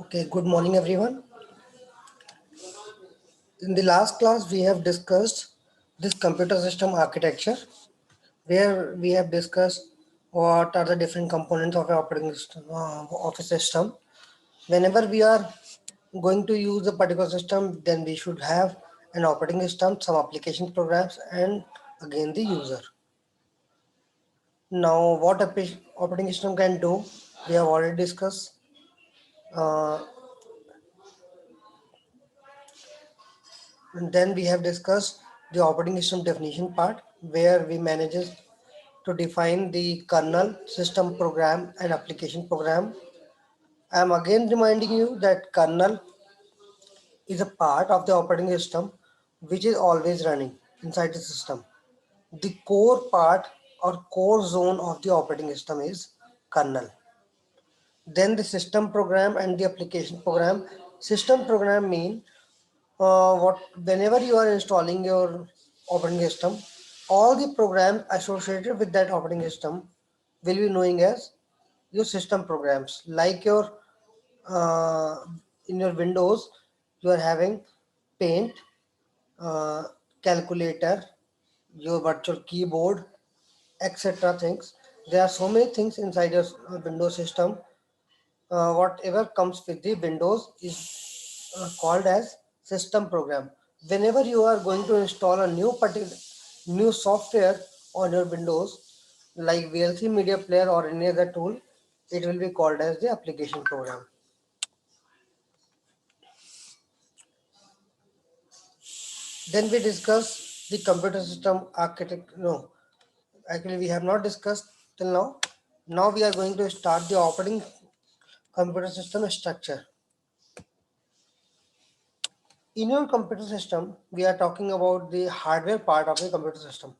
Okay, good morning everyone. In the last class, we have discussed this computer system architecture, where we have discussed what are the different components of an operating system, of a system. Whenever we are going to use a particular system, then we should have an operating system, some application programs, and again the user. Now, what operating system can do, we have already discussed. Uh, and then we have discussed the operating system definition part, where we manages to define the kernel, system program, and application program. I am again reminding you that kernel is a part of the operating system which is always running inside the system. The core part or core zone of the operating system is kernel. Then the system program and the application program. System program mean what whenever you are installing your operating system, all the programs associated with that operating system will be knowing as your system programs. Like your uh, in your Windows, you are having Paint, uh, calculator, your virtual keyboard, etc. things. There are so many things inside your Windows system. Whatever comes with the Windows is called as system program. Whenever you are going to install a new software on your Windows, like VLC Media Player or any other tool, it will be called as the application program. Then we discuss the computer system architect. No, actually we have not discussed till now. Now we are going to start the operating computer system structure. In your computer system, we are talking about the hardware part of the computer system.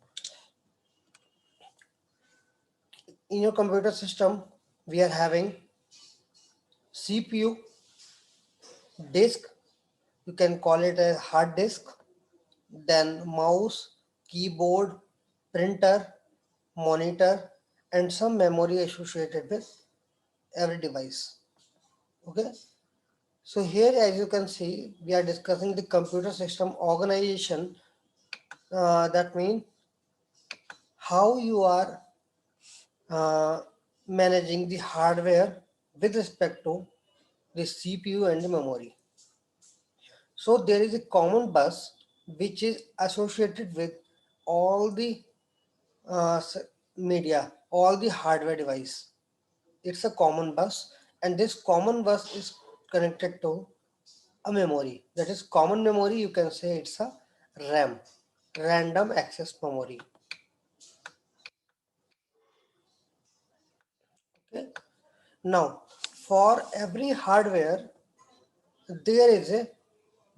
In your computer system, we are having CPU, disk, you can call it a hard disk, then mouse, keyboard, printer, monitor, and some memory associated with every device. Okay. So here, as you can see, we are discussing the computer system organization. That means how you are uh, managing the hardware with respect to the CPU and the memory. So there is a common bus which is associated with all the media, all the hardware device. It's a common bus, and this common bus is connected to a memory. That is common memory. You can say it's a RAM, random access memory. Okay. Now, for every hardware, there is a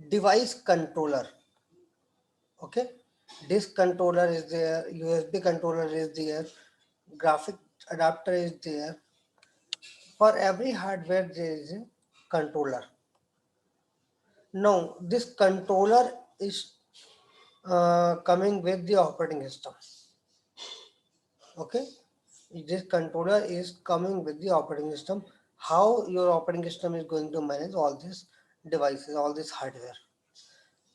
device controller. Okay, disk controller is there, USB controller is there, graphic adapter is there. For every hardware there is a controller. Now this controller is coming with the operating system. Okay, this controller is coming with the operating system. How your operating system is going to manage all these devices, all this hardware.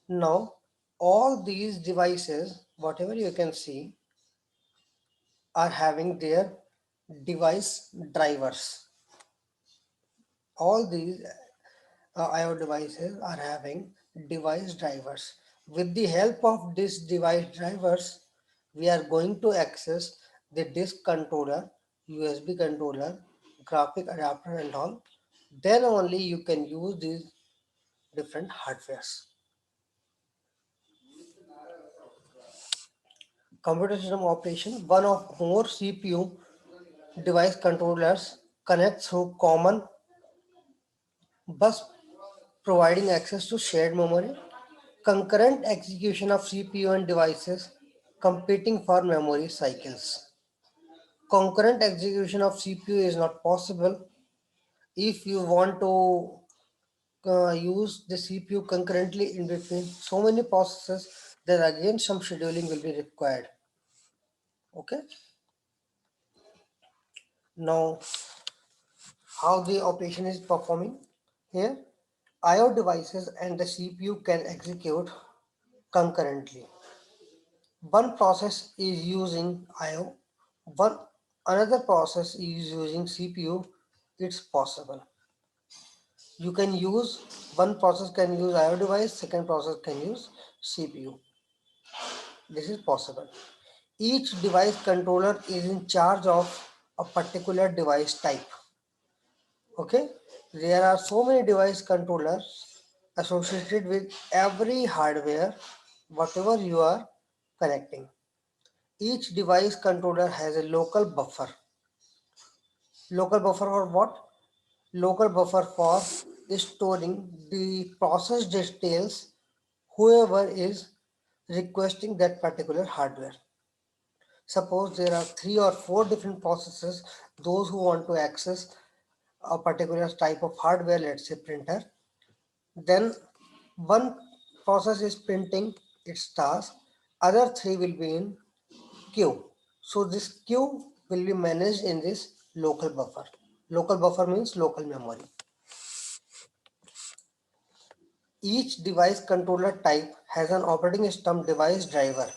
Now all these devices, whatever you can see, are having their device drivers. All these IO devices are having device drivers. With the help of these device drivers, we are going to access the disk controller, USB controller, graphic adapter and all. Then only you can use these different hardwares. Computer system operation, one of more CPU device controllers connect through common bus providing access to shared memory, concurrent execution of CPU and devices competing for memory cycles. Concurrent execution of CPU is not possible. If you want to use the CPU concurrently in between so many processes, then again some scheduling will be required. Okay. Now, how the operation is performing? Here, I/O devices and the CPU can execute concurrently. One process is using I/O, one another process is using CPU. It's possible. You can use one process can use I/O device, second process can use CPU. This is possible. Each device controller is in charge of a particular device type. Okay, there are so many device controllers associated with every hardware, whatever you are connecting. Each device controller has a local buffer. Local buffer for what? Local buffer for storing the process details whoever is requesting that particular hardware. Suppose there are 3 or 4 different processes, those who want to access a particular type of hardware, let's say printer, then one process is printing its task, other 3 will be in queue. So this queue will be managed in this local buffer. Local buffer means local memory. Each device controller type has an operating system device driver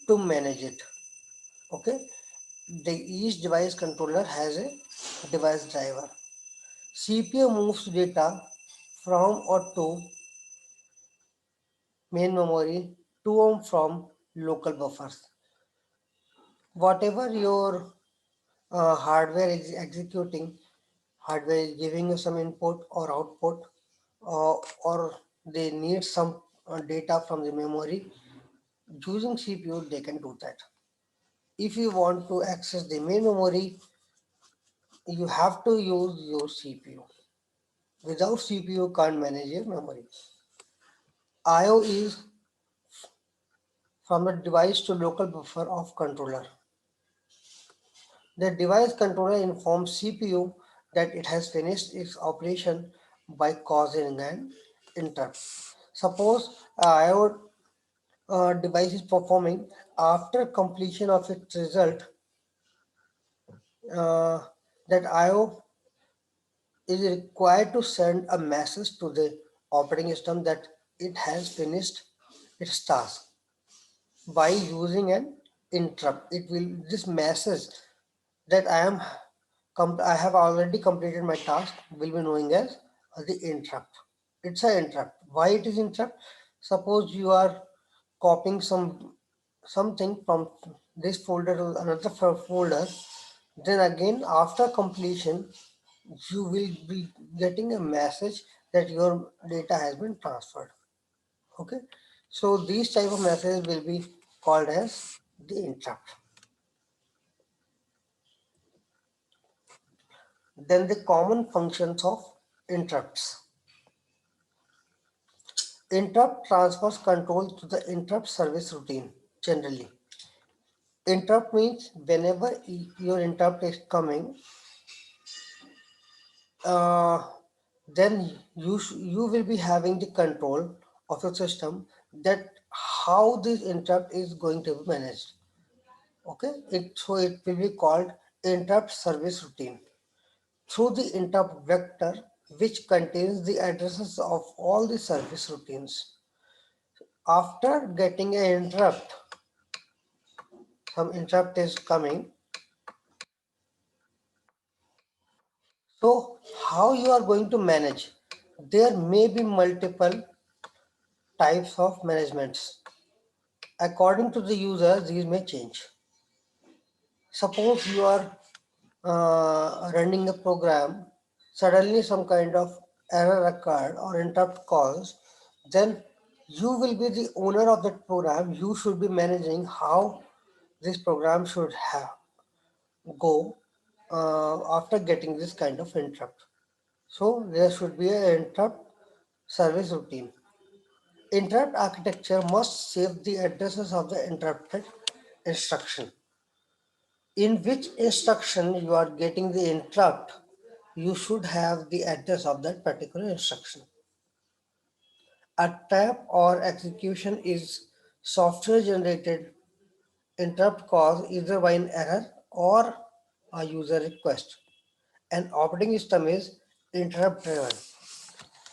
to manage it. Okay, each device controller has a device driver. CPU moves data from or to main memory to and from local buffers. Whatever your hardware is executing, hardware is giving you some input or output, or they need some data from the memory, using CPU they can do that. If you want to access the main memory, you have to use your CPU. Without CPU, you can't manage your memory. I/O is from the device to local buffer of controller. The device controller informs CPU that it has finished its operation by causing an interrupt. Suppose I/O device is performing, after completion of its result, uh, that I/O is required to send a message to the operating system that it has finished its task by using an interrupt. It will this message that I have already completed my task will be knowing as the interrupt. It's an interrupt. Why it is interrupt? Suppose you are copying something from this folder to another folder, then again after completion you will be getting a message that your data has been transferred. Okay, so these type of messages will be called as the interrupt. Then the common functions of interrupts. Interrupt transfers control to the interrupt service routine. Generally, interrupt means whenever your interrupt is coming, uh, then you will be having the control of your system that how this interrupt is going to be managed. Okay, so it will be called interrupt service routine. Through the interrupt vector, which contains the addresses of all the service routines. After getting an interrupt, some interrupt is coming. So how you are going to manage? There may be multiple types of managements. According to the user, these may change. Suppose you are running a program, suddenly some kind of error occurred or interrupt calls, then you will be the owner of that program. You should be managing how this program should have go after getting this kind of interrupt. So there should be an interrupt service routine. Interrupt architecture must save the addresses of the interrupted instruction. In which instruction you are getting the interrupt, you should have the address of that particular instruction. A trap or execution is software generated interrupt caused either by an error or a user request. An operating system is interrupt driven.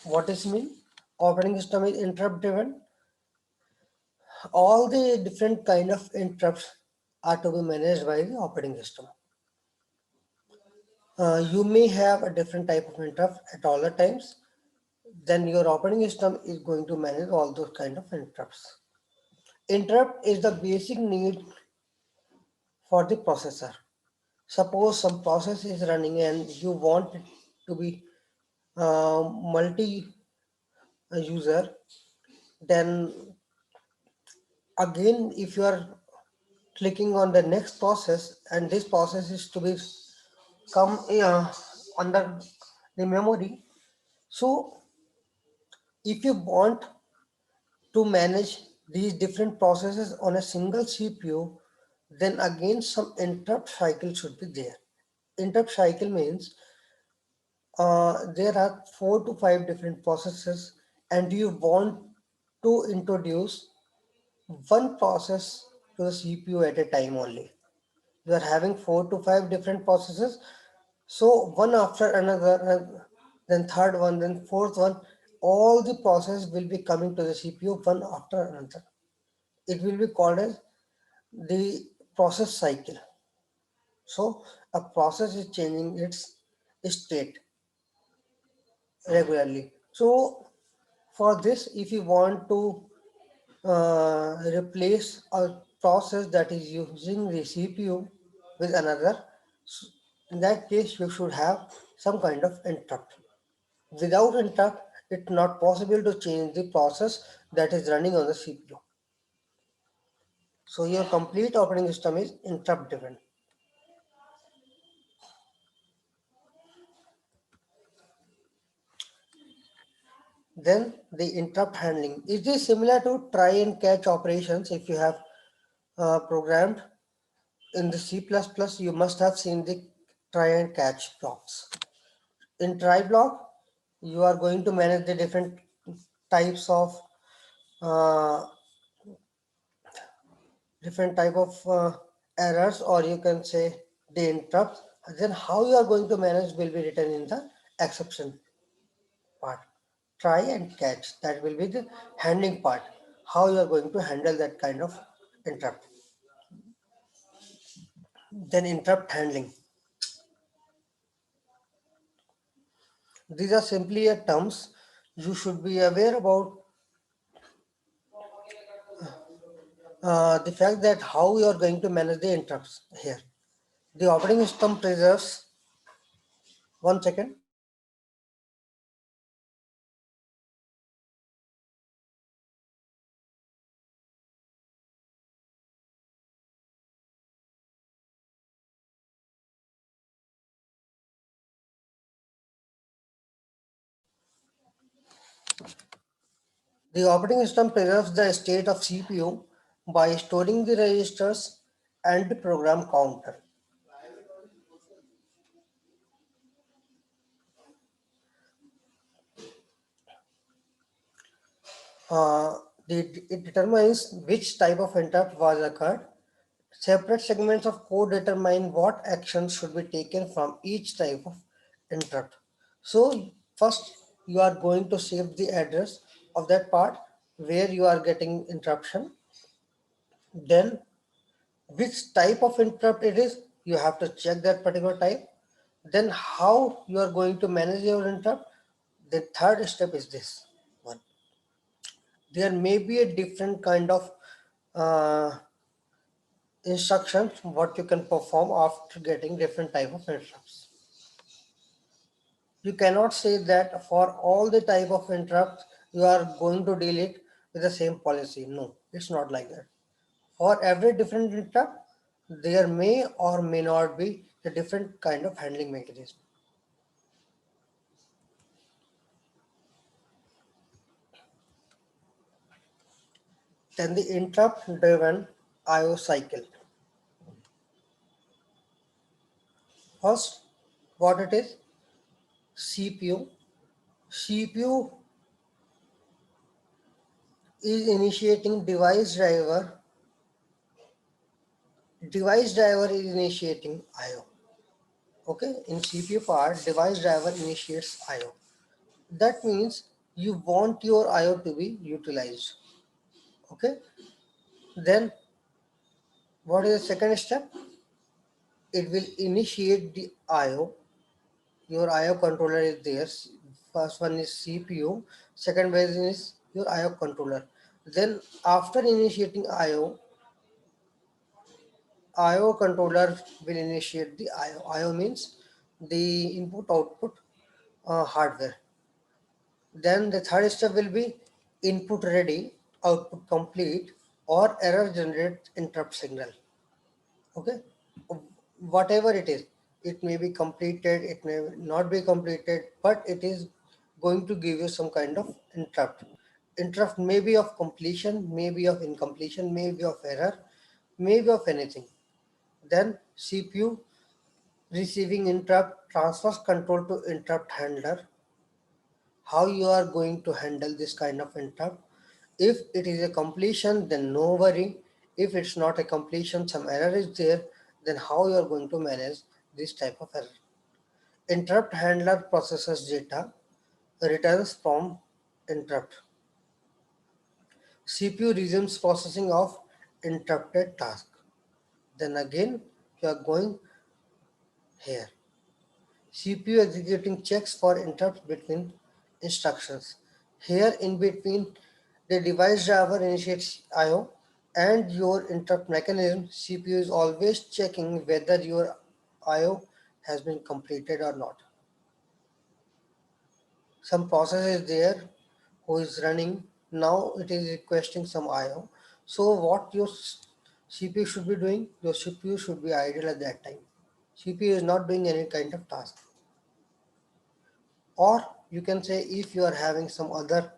What is mean? Operating system is interrupt driven. All the different kind of interrupts are to be managed by the operating system. You may have a different type of interrupt at all the times. Then your operating system is going to manage all those kind of interrupts. Interrupt is the basic need for the processor. Suppose some process is running and you want it to be multi user, then again if you are clicking on the next process and this process is to be come under the memory. So if you want to manage these different processes on a single CPU, then again some interrupt cycle should be there. Interrupt cycle means there are 4 to 5 different processes and you want to introduce one process to the CPU at a time only. You are having 4 to 5 different processes, so one after another, then third one, then fourth one, all the process will be coming to the CPU one after another. It will be called as the process cycle. So a process is changing its state regularly. So for this, if you want to replace a process that is using the CPU with another, in that case you should have some kind of interrupt. Without interrupt, it's not possible to change the process that is running on the CPU. So your complete operating system is interrupt driven. Then the interrupt handling. Is this similar to try and catch operations? If you have programmed in the C++, you must have seen the try and catch blocks. In try block, you are going to manage the different types of uh, errors, or you can say the interrupts. Then how you are going to manage will be written in the exception part. Try and catch, that will be the handling part. How you are going to handle that kind of interrupt. Then interrupt handling. These are simply a terms you should be aware about the fact that how you are going to manage the interrupts here. The operating system preserves, one second. The operating system preserves the state of CPU by storing the registers and the program counter. Uh, it determines which type of interrupt was occurred. Separate segments of code determine what actions should be taken from each type of interrupt. So first you are going to save the address of that part where you are getting interruption. Then which type of interrupt it is, you have to check that particular type. Then how you are going to manage your interrupt. The third step is this one. There may be a different kind of uh, instructions what you can perform after getting different type of interrupts. You cannot say that for all the type of interrupts you are going to deal it with the same policy. No, it's not like that. For every different interrupt, there may or may not be a different kind of handling mechanism. Then the interrupt driven IO cycle. First, what it is? CPU. CPU is initiating device driver. Device driver is initiating IO. Okay, in CPU part, device driver initiates IO. That means you want your IO to be utilized. Okay, then what is the second step? It will initiate the IO. Your IO controller is there. First one is CPU, second version is your IO controller. Then after initiating IO controller will initiate the IO. IO means the input output hardware. Then the third step will be input ready, output complete, or error generate interrupt signal. Okay, whatever it is, it may be completed, it may not be completed, but it is going to give you some kind of interrupt may be of completion, may be of incompletion, may be of error, may be of anything. Then CPU receiving interrupt transfers control to interrupt handler. How you are going to handle this kind of interrupt? If it is a completion, then no worry. If it's not a completion, some error is there, then how you are going to manage this type of error? Interrupt handler processes data, returns from interrupt. CPU resumes processing of interrupted task. Then again you are going here. CPU executing checks for interrupts between instructions. Here in between, the device driver initiates IO and your interrupt mechanism. CPU is always checking whether your IO has been completed or not. Some process is there who is running. Now it is requesting some IO. So what your CPU should be doing? Your CPU should be idle at that time. CPU is not doing any kind of task. Or you can say if you are having some other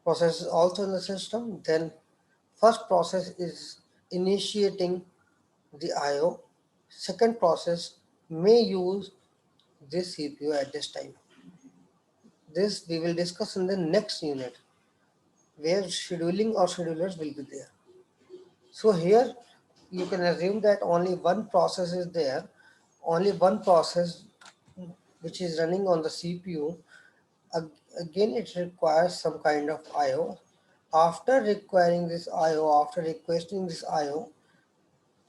processes also in the system, then first process is initiating the IO. Second process may use this CPU at this time. This we will discuss in the next unit where scheduling or schedulers will be there. So here you can assume that only one process is there, only one process which is running on the CPU. Again, it requires some kind of IO. After requiring this IO, after requesting this IO,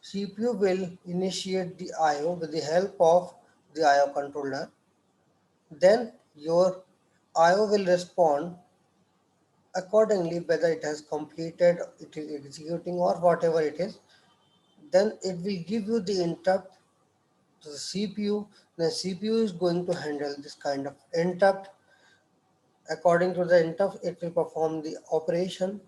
CPU will initiate the IO with the help of the IO controller. Then your IO will respond accordingly whether it has completed, it is executing or whatever it is. Then it will give you the interrupt to the CPU. The CPU is going to handle this kind of interrupt. According to the interrupt, it will perform the operation.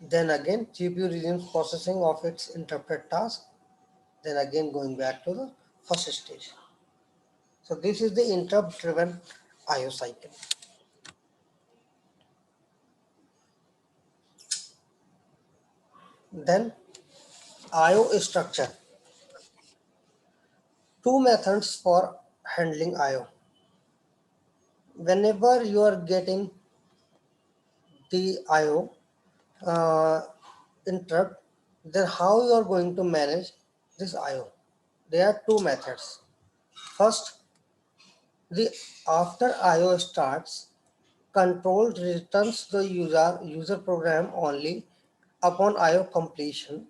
Then again, GPU resumes processing of its interrupted task. Then again going back to the first stage. So this is the interrupt driven IO cycle. Then IO structure. Two methods for handling IO. Whenever you are getting the IO interrupt, then how you are going to manage this IO? There are two methods. First, the after IO starts, control returns the user program only upon IO completion.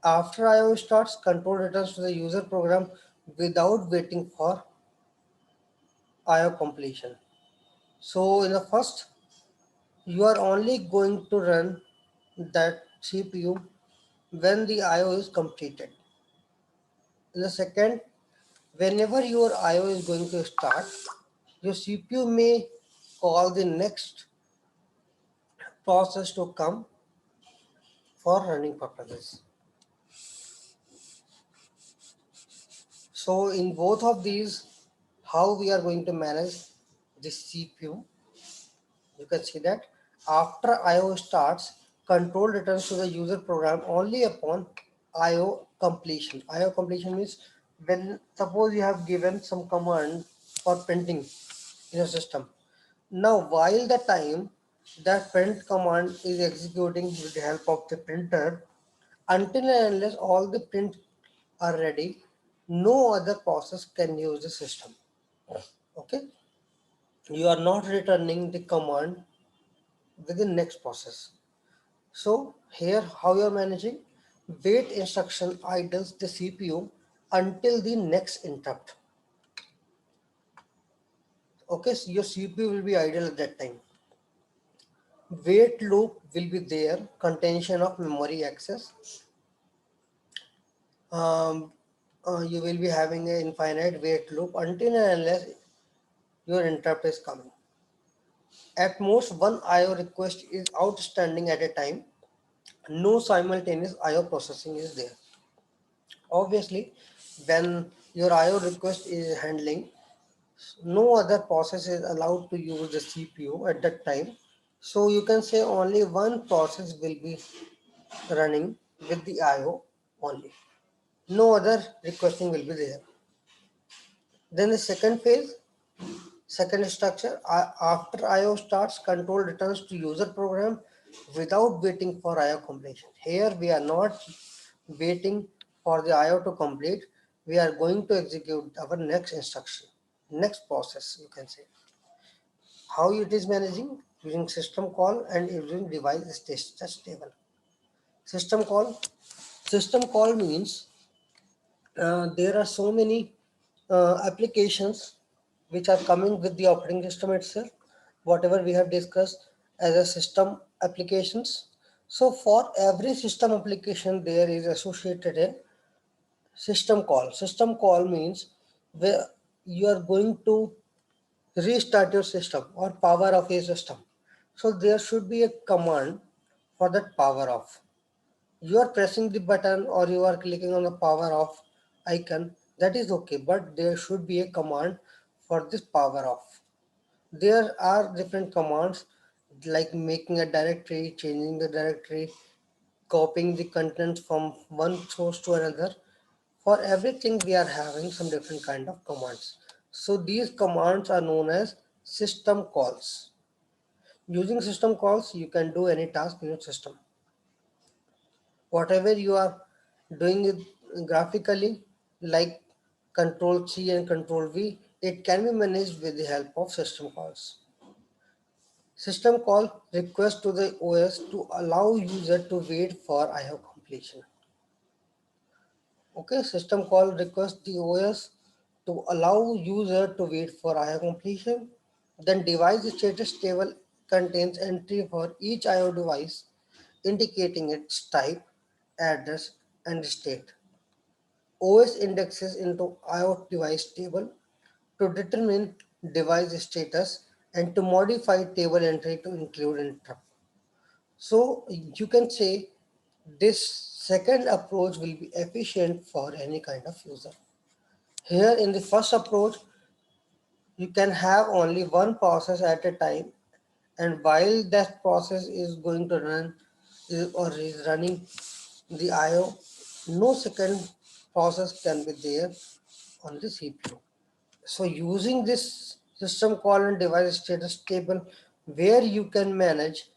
After IO starts, control returns to the user program without waiting for IO completion. So in the first, you are only going to run that CPU when the IO is completed. In the second, whenever your IO is going to start, your CPU may call the next process to come for running purposes. So in both of these, how we are going to manage the CPU, you can see that after IO starts, control returns to the user program only upon IO completion. IO completion means when suppose you have given some command for printing in your system. Now while the time that print command is executing with the help of the printer, until and unless all the print are ready, no other process can use the system. Okay. you are not returning the command within next process. So here how you are managing, wait instruction idles the CPU until the next interrupt. Okay, so your CPU will be idle at that time. Wait loop will be there, contention of memory access. Um, you will be having an infinite wait loop until and unless your interrupt is coming. At most, one IO request is outstanding at a time. No simultaneous IO processing is there. Obviously, when your IO request is handling, no other process is allowed to use the CPU at that time. So you can say only one process will be running with the IO only. No other requesting will be there. Then the second phase, second structure, after IO starts, control returns to user program without waiting for IO completion. Here we are not waiting for the IO to complete. We are going to execute our next instruction, next process, you can say. How it is managing? Using system call and using device status table. System call. System call means there are so many applications which are coming with the operating system itself, whatever we have discussed as a system applications. So for every system application, there is associated a system call. System call means where you are going to restart your system or power off a system. So there should be a command for that power off. You are pressing the button or you are clicking on the power off icon, that is okay, but there should be a command for this power off. There are different commands like making a directory, changing the directory, copying the content from one source to another. For everything we are having some different kind of commands. So these commands are known as system calls. Using system calls, you can do any task in your system. Whatever you are doing it graphically, like control C and control V, it can be managed with the help of system calls. System call request to the OS to allow user to wait for IO completion. Okay, system call request the OS to allow user to wait for IO completion. Then device status table contains entry for each IO device indicating its type, address, and state. OS indexes into IO device table to determine device status and to modify table entry to include interrupt. So you can say this second approach will be efficient for any kind of user. Here in the first approach, you can have only one process at a time, and while that process is going to run or is running the IO, no second process can be there on the CPU. So using this system call and device status table where you can manage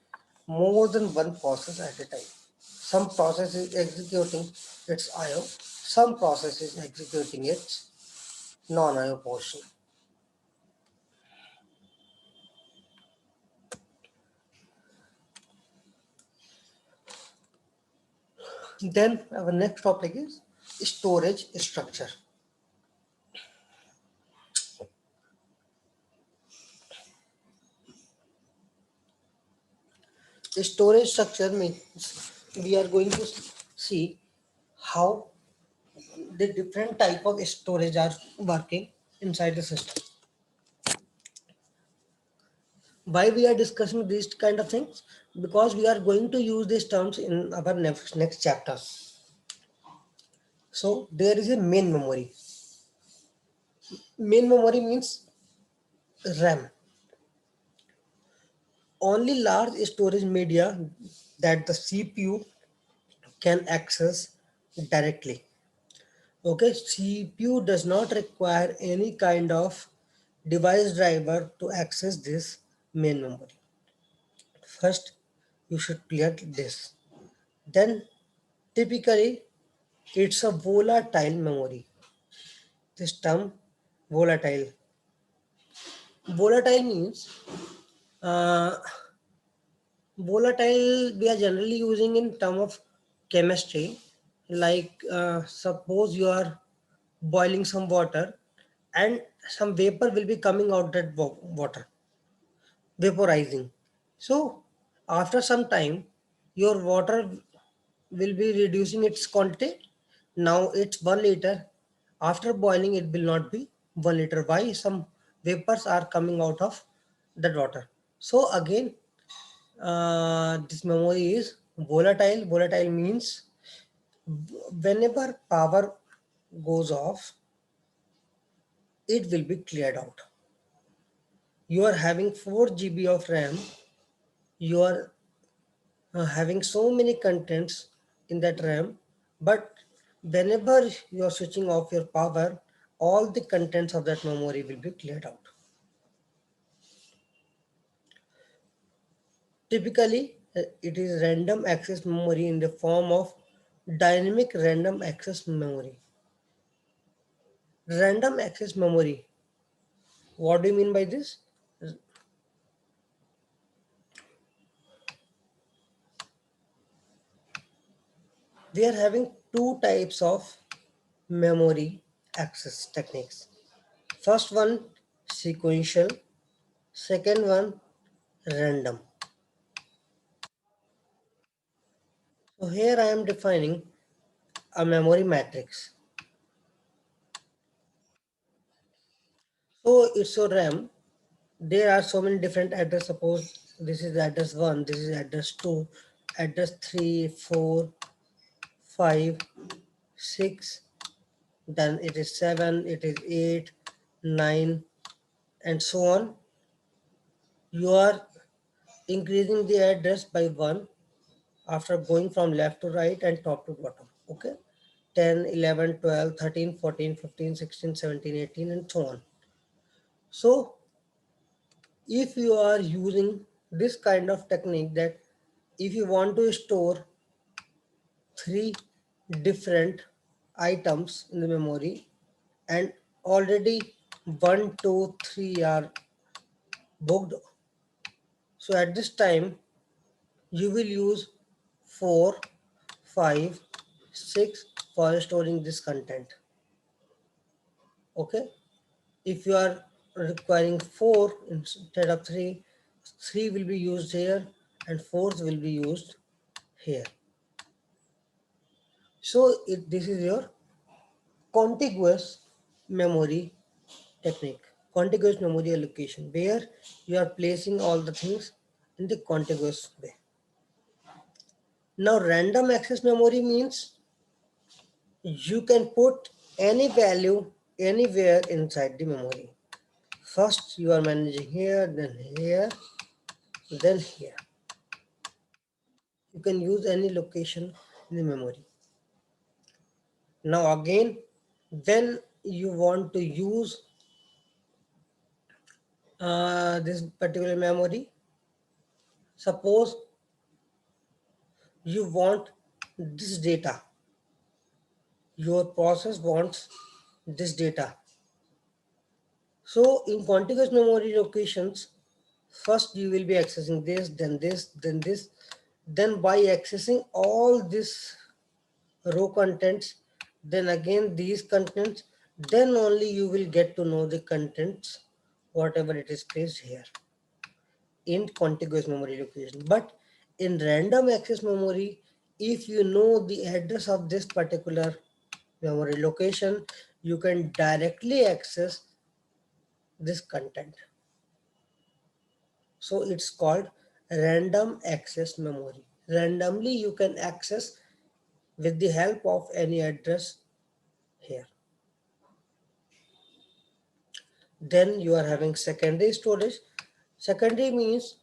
more than one process at a time. Some process is executing its IO, some process is executing its non-IO portion. Then our next topic is storage structure. Storage structure means we are going to see how the different type of storage are working inside the system. Why we are discussing these kind of things? Because we are going to use these terms in our next chapters. So there is a main memory. Main memory means RAM. Only large storage media that the CPU can access directly. Okay, CPU does not require any kind of device driver to access this main memory. First, you should clear this. Then, typically, it's a volatile memory. This term, volatile. Volatile means uh, volatile we are generally using in term of chemistry, like suppose you are boiling some water and some vapor will be coming out that water, vaporizing. So after some time, your water will be reducing its quantity. Now it's 1 liter. After boiling, it will not be 1 liter. Why? Some vapors are coming out of that water. So again, this memory is volatile. Volatile means whenever power goes off, it will be cleared out. You are having 4 GB of RAM. You are having so many contents in that RAM, but whenever you are switching off your power, all the contents of that memory will be cleared out. Typically, it is random access memory in the form of dynamic random access memory. Random access memory. What do you mean by this? We are having two types of memory access techniques. First one, sequential. Second one, random. So here I am defining a memory matrix. So it's your RAM. There are so many different address. Suppose this is address 1, this is address 2, address 3, 4, 5, 6, then it is 7, it is 8, 9, and so on. You are increasing the address by 1 after going from left to right and top to bottom. Okay. 10, 11, 12, 13, 14, 15, 16, 17, 18, and so on. So if you are using this kind of technique, that if you want to store 3 different items in the memory and already 1, 2, 3 are booked, so at this time you will use 4, 5, 6 for storing this content. Okay. If you are requiring 4 instead of 3, 3 will be used here and 4th will be used here. So this is your contiguous memory technique, contiguous memory allocation, where you are placing all the things in the contiguous way. Now random access memory means you can put any value anywhere inside the memory. First you are managing here, then here, then here. You can use any location in the memory. Now again, when you want to use this particular memory, suppose you want this data, your process wants this data. So in contiguous memory locations, first you will be accessing this, then this, then this. Then by accessing all this row contents, then again these contents, then only you will get to know the contents, whatever it is placed here in contiguous memory location. But in random access memory, if you know the address of this particular memory location, you can directly access this content. So it's called random access memory. Randomly you can access with the help of any address here. Then you are having secondary storage. Secondary means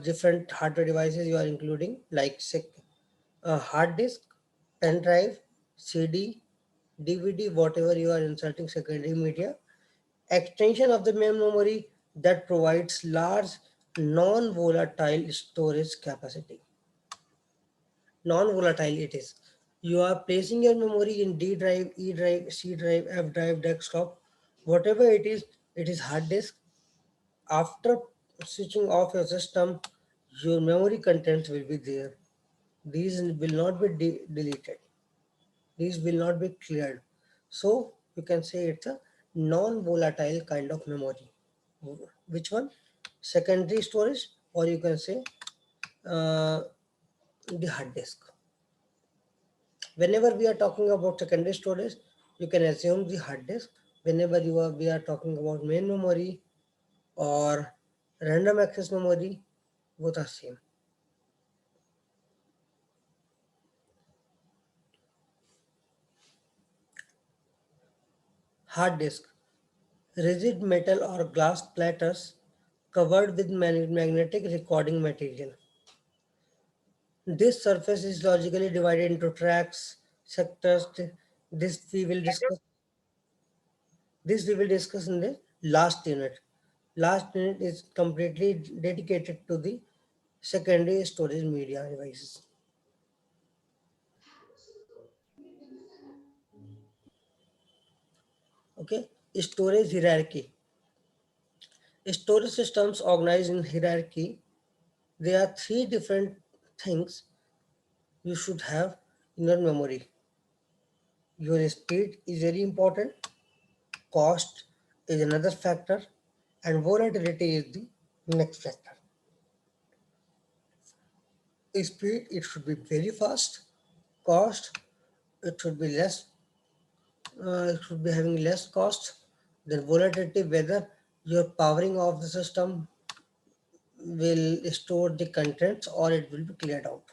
different hardware devices you are including, like hard disk, pen drive, CD, DVD, whatever you are inserting secondary media. Extension of the main memory that provides large non-volatile storage capacity. Non-volatile it is. You are placing your memory in D drive, E drive, C drive, F drive, desktop, whatever it is hard disk. After switching off your system, your memory contents will be there. These will not be deleted. These will not be cleared. So you can say it's a non-volatile kind of memory. Which one? Secondary storage, or you can say uh, the hard disk. Whenever we are talking about secondary storage, you can assume the hard disk. Whenever we are talking about main memory or random access memory, both are same. Hard disk, rigid metal or glass platters covered with magnetic recording material. This surface is logically divided into tracks, sectors. This we will discuss. This we will discuss in the last unit. Last unit is completely dedicated to the secondary storage media devices. Okay, storage hierarchy. Storage systems organized in hierarchy. There are three different things you should have in your memory. Your speed is very important, cost is another factor, and volatility is the next factor. Speed, it should be very fast. Cost, it should be less, it should be having less cost. Then volatility, whether your powering of the system will store the contents or it will be cleared out.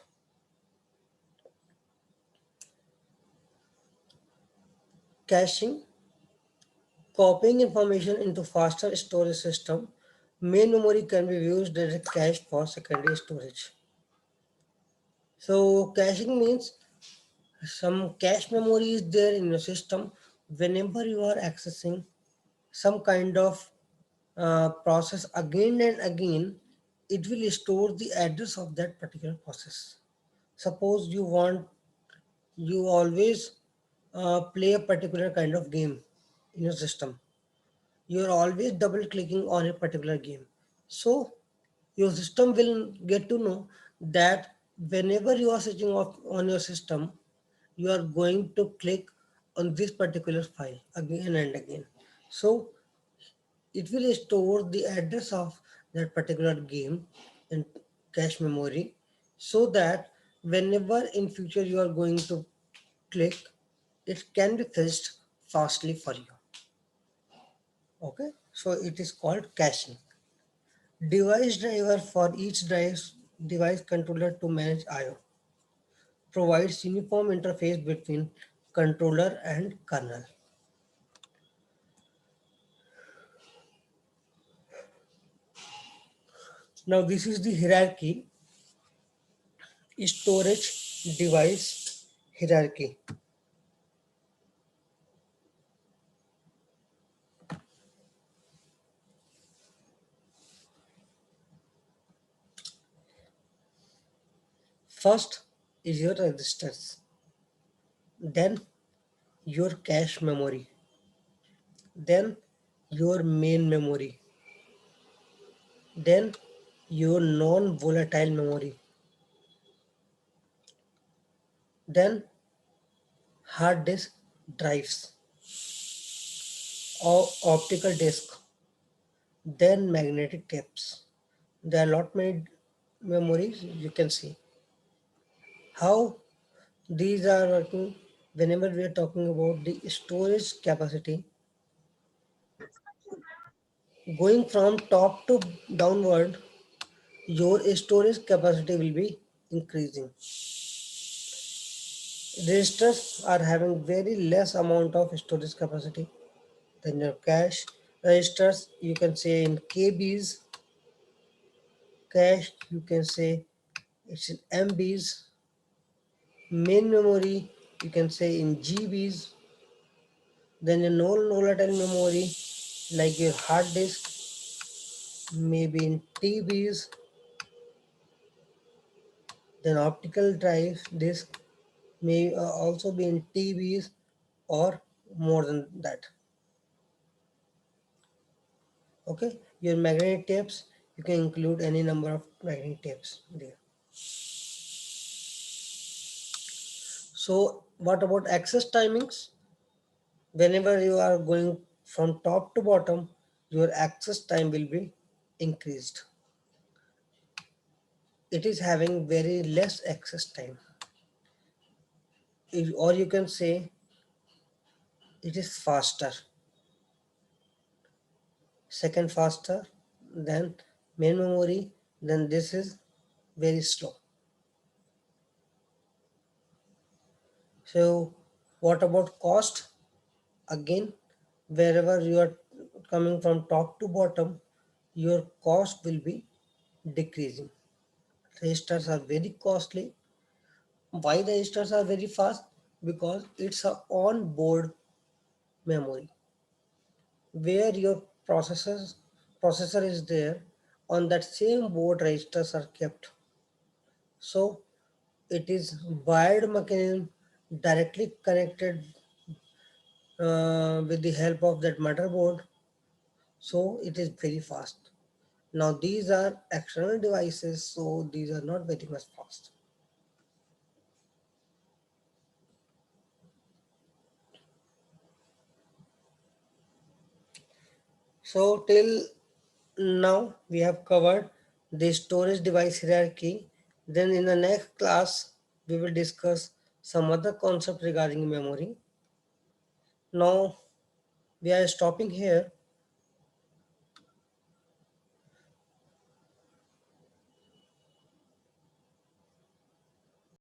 Caching, copying information into faster storage system. Main memory can be used as a cache for secondary storage. So caching means some cache memory is there in your system. Whenever you are accessing some kind of process again and again, it will store the address of that particular process. Suppose you always play a particular kind of game in your system. You are always double clicking on a particular game. So your system will get to know that whenever you are switching off on your system, you are going to click on this particular file again and again. So it will store the address of that particular game in cache memory so that whenever in future you are going to click, it can be fetched fastly for you. Okay, so it is called caching. Device driver, for each device controller to manage I/O, provides uniform interface between controller and kernel. Now this is the hierarchy, storage device hierarchy. First is your registers, then your cache memory, then your main memory, then your non-volatile memory, then hard disk drives or optical disk, then magnetic tapes. There are lot many memories you can see. How these are working whenever we are talking about the storage capacity, going from top to downward, your storage capacity will be increasing. Registers are having very less amount of storage capacity than your cache. Registers you can say in KBs, cache you can say it's in MBs, main memory you can say in GBs, then a non-volatile memory like your hard disk maybe in TBs, then optical drive disk may also be in TBs or more than that. Okay, your magnetic tapes, you can include any number of magnetic tapes there. So what about access timings? Whenever you are going from top to bottom, your access time will be increased. It is having very less access time. Or you can say it is faster, second faster than main memory, then this is very slow. So what about cost? Again, wherever you are coming from top to bottom, your cost will be decreasing. Registers are very costly. Why the registers are very fast? Because it's a on-board memory where your processor is there. On that same board registers are kept. So it is wired mechanism directly connected with the help of that motherboard. So it is very fast. Now these are external devices, so these are not very much fast. So till now we have covered the storage device hierarchy. Then in the next class we will discuss some other concept regarding memory. Now we are stopping here.